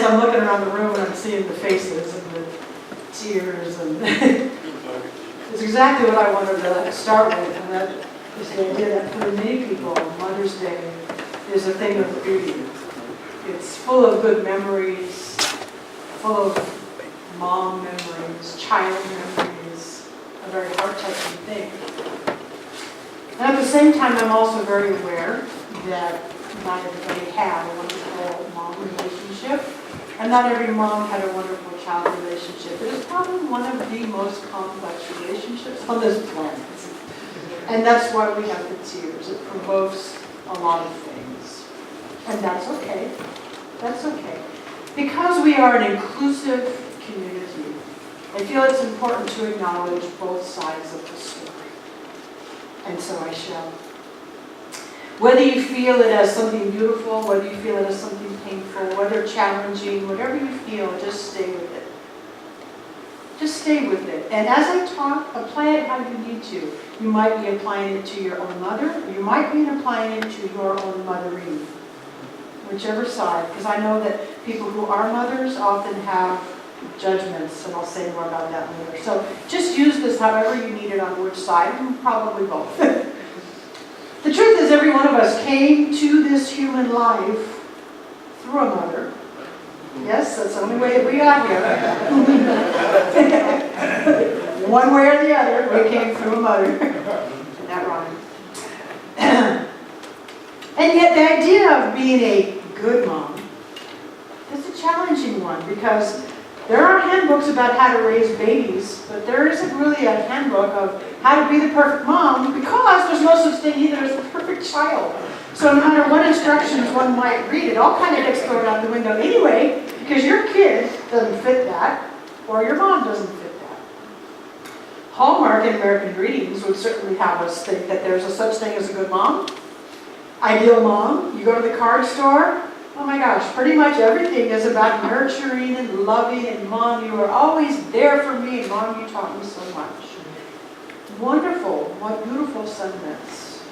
I'm looking around the room and I'm seeing the faces and the tears, and it's exactly what I wanted to start with, and that is the idea that for many people, Mother's Day is a thing of beauty. It's full of good memories, full of mom memories, child memories, a very heart-touching thing. And at the same time, I'm also very aware that not everybody had a wonderful mom relationship, and not every mom had a wonderful child relationship. It is probably one of the most complex relationships on this planet. And that's why we have the tears. It provokes a lot of things. And that's okay. That's okay. Because we are an inclusive community, I feel it's important to acknowledge both sides of the story. And so I shall. Whether you feel it as something beautiful, whether you feel it as something painful, whether challenging, whatever you feel, just stay with it. Just stay with it. And as I talk, apply it how you need to. You might be applying it to your own mother, or you might be applying it to your own mothering. Whichever side, because I know that people who are mothers often have judgments, and I'll say more about that later. So just use this however you need it on which side, and probably both. The truth is, every one of us came to this human life through a mother. Yes, that's the only way that we got here. One way or the other, we came through a mother. That rhymed. And yet the idea of being a good mom is a challenging one, because there are handbooks about how to raise babies, but there isn't really a handbook of how to be the perfect mom, because there's no such thing either as a perfect child. So no matter what instructions one might read, it all kind of gets thrown out the window anyway, because your kid doesn't fit that, or your mom doesn't fit that. Hallmark and American Greetings would certainly have us think that there's a such thing as a good mom, ideal mom. You go to the card store, oh my gosh, pretty much everything is about nurturing and loving, and mom, you were always there for me, and mom, you taught me so much. Wonderful, what beautiful sentiments.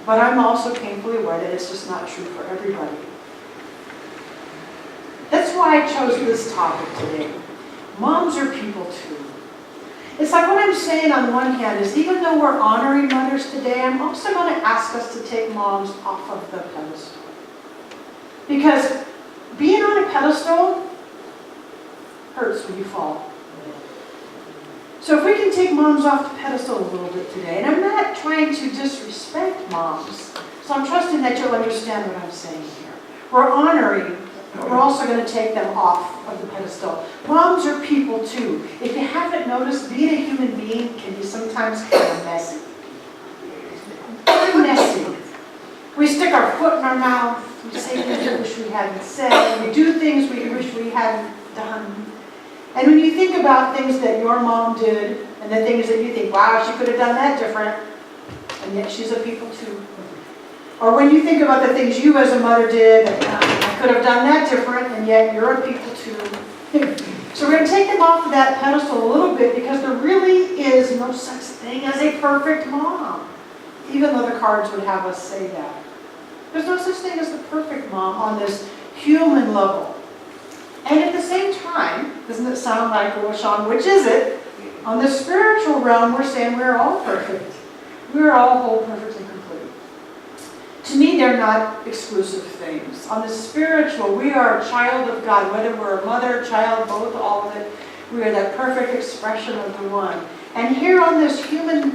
But I'm also painfully aware that it's just not true for everybody. That's why I chose this topic today. Moms are people too. It's like what I'm saying on one hand is, even though we're honoring mothers today, I'm also going to ask us to take moms off of the pedestal. Because being on a pedestal hurts when you fall. So if we can take moms off the pedestal a little bit today, and I'm not trying to disrespect moms, so I'm trusting that you'll understand what I'm saying here. We're honoring, but we're also going to take them off of the pedestal. Moms are people too. If you haven't noticed, being a human being can be sometimes kind of messy. Very messy. We stick our foot in our mouth, we say things we wish we hadn't said, we do things we wish we hadn't done. And when you think about things that your mom did, and the things that you think, wow, she could have done that different, and yet she's a people too. Or when you think about the things you as a mother did, I could have done that different, and yet you're a people too. So we're going to take them off of that pedestal a little bit, because there really is no such thing as a perfect mom, even though the cards would have us say that. There's no such thing as the perfect mom on this human level. And at the same time, doesn't it sound like, well, Sean, which is it? On the spiritual realm, we're saying we're all perfect. We're all whole, perfect, and complete. To me, they're not exclusive things. On the spiritual, we are a child of God, whether we're a mother, child, both, all of it. We are that perfect expression of the one. And here on this human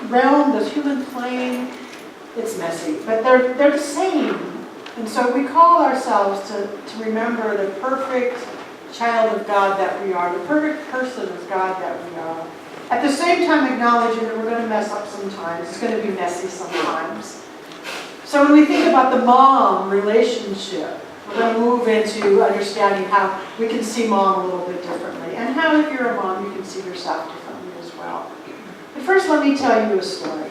realm, this human plane, it's messy, but they're the same. And so we call ourselves to remember the perfect child of God that we are, the perfect person of God that we are. At the same time, acknowledging that we're going to mess up sometimes. It's going to be messy sometimes. So when we think about the mom relationship, we're going to move into understanding how we can see mom a little bit differently, and how, if you're a mom, you can see yourself differently as well. But first, let me tell you a story.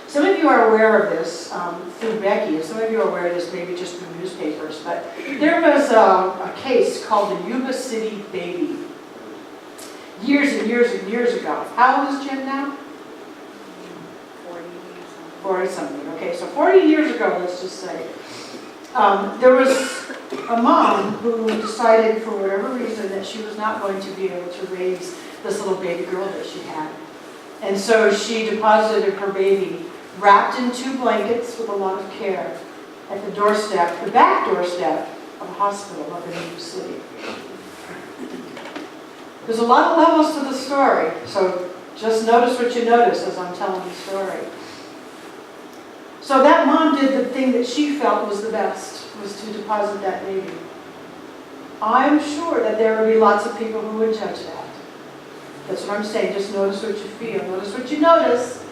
Some of you are aware of this through Becky, and some of you are aware of this maybe just through newspapers, but there was a case called the Yuba City Baby. Years and years and years ago. How old is Jim now? 40 something. Okay, so 40 years ago, let's just say. There was a mom who decided for whatever reason that she was not going to be able to raise this little baby girl that she had. And so she deposited her baby wrapped in 2 blankets with a lot of care at the doorstep, the back doorstep of a hospital up in New York City. There's a lot of levels to the story, so just notice what you notice as I'm telling the story. So that mom did the thing that she felt was the best, was to deposit that baby. I'm sure that there would be lots of people who would judge that. That's what I'm saying, just notice what you feel, notice what you notice.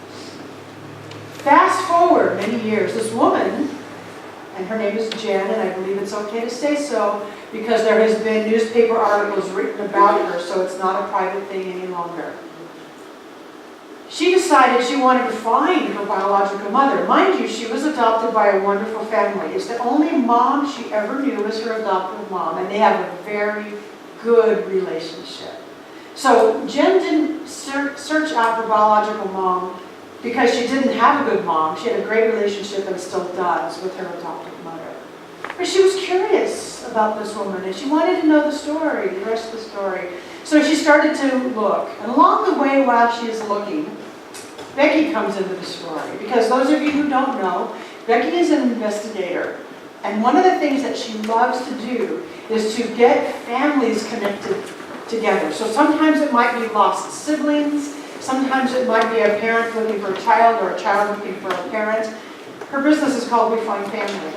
Fast forward many years, this woman, and her name is Jen, and I believe it's okay to say so, because there has been newspaper articles written about her, so it's not a private thing any longer. She decided she wanted to find her biological mother. Mind you, she was adopted by a wonderful family. It's the only mom she ever knew was her adoptive mom, and they have a very good relationship. So Jen didn't search out her biological mom because she didn't have a good mom. She had a great relationship and still does with her adoptive mother. But she was curious about this woman, and she wanted to know the story, the rest of the story. So she started to look, and along the way while she is looking, Becky comes into the story. Because those of you who don't know, Becky is an investigator. And one of the things that she loves to do is to get families connected together. So sometimes it might be lost siblings, sometimes it might be a parent looking for a child or a child looking for a parent. Her business is called We Find Family.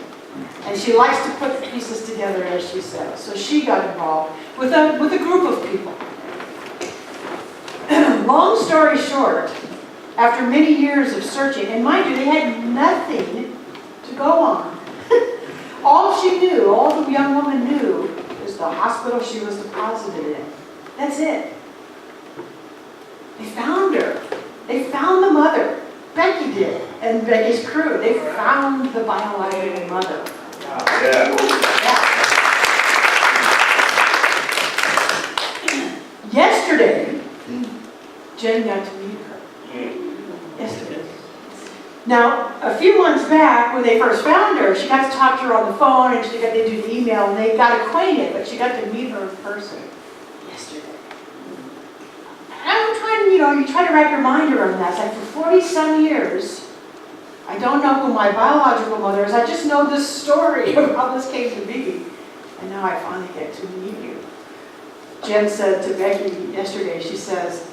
And she likes to put the pieces together, as she says. So she got involved with a group of people. Long story short, after many years of searching, and mind you, they had nothing to go on. All she knew, all the young woman knew, is the hospital she was deposited in. That's it. They found her. They found the mother. Becky did, and Becky's crew. They found the biological mother. Yeah. Yesterday, Jen got to meet her. Yesterday. Now, a few months back, when they first found her, she got to talk to her on the phone, and she got to do the email, and they got acquainted, but she got to meet her in person yesterday. And I'm trying, you try to wrap your mind around that. It's like for 40-some years, I don't know who my biological mother is. I just know this story of how this came to be. And now I finally get to meet you. Jen said to Becky yesterday, she says,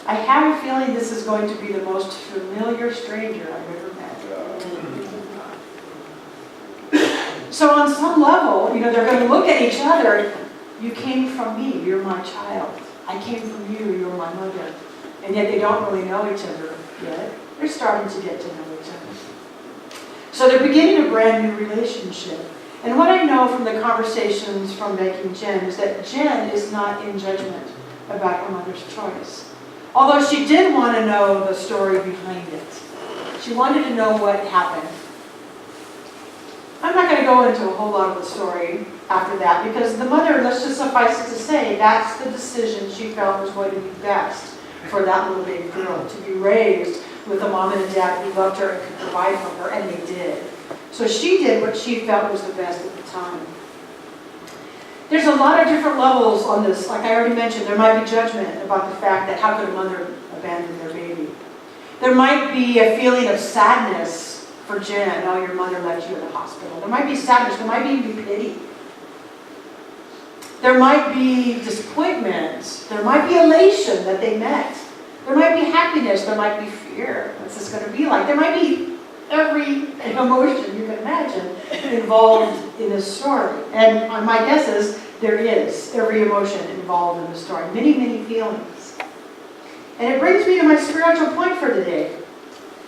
I have a feeling this is going to be the most familiar stranger I've ever met. So on some level, they're going to look at each other. You came from me, you're my child. I came from you, you're my mother. And yet they don't really know each other yet. They're starting to get to know each other. So they're beginning a brand new relationship. And what I know from the conversations from Becky and Jen is that Jen is not in judgment about her mother's choice. Although she did want to know the story behind it. She wanted to know what happened. I'm not going to go into a whole lot of the story after that, because the mother, let's just suffice it to say, that's the decision she felt was going to be best for that little baby girl, to be raised with a mom and a dad who loved her and could provide for her, and they did. So she did what she felt was the best at the time. There's a lot of different levels on this. Like I already mentioned, there might be judgment about the fact that how could a mother abandon their baby? There might be a feeling of sadness for Jen. Oh, your mother left you in the hospital. There might be sadness. There might be even pity. There might be disappointment. There might be elation that they met. There might be happiness. There might be fear. What's this going to be like? There might be every emotion you can imagine involved in this story. And my guess is there is every emotion involved in the story. Many, many feelings. And it brings me to my spiritual point for today.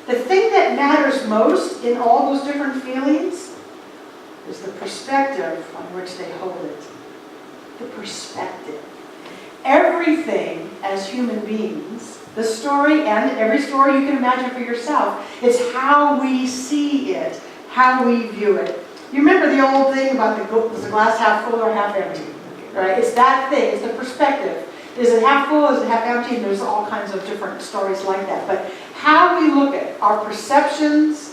The thing that matters most in all those different feelings is the perspective on which they hold it. The perspective. Everything as human beings, the story and every story you can imagine for yourself, it's how we see it, how we view it. You remember the old thing about is the glass half full or half empty, right? It's that thing, it's the perspective. Is it half full, is it half empty? And there's all kinds of different stories like that. But how we look at our perceptions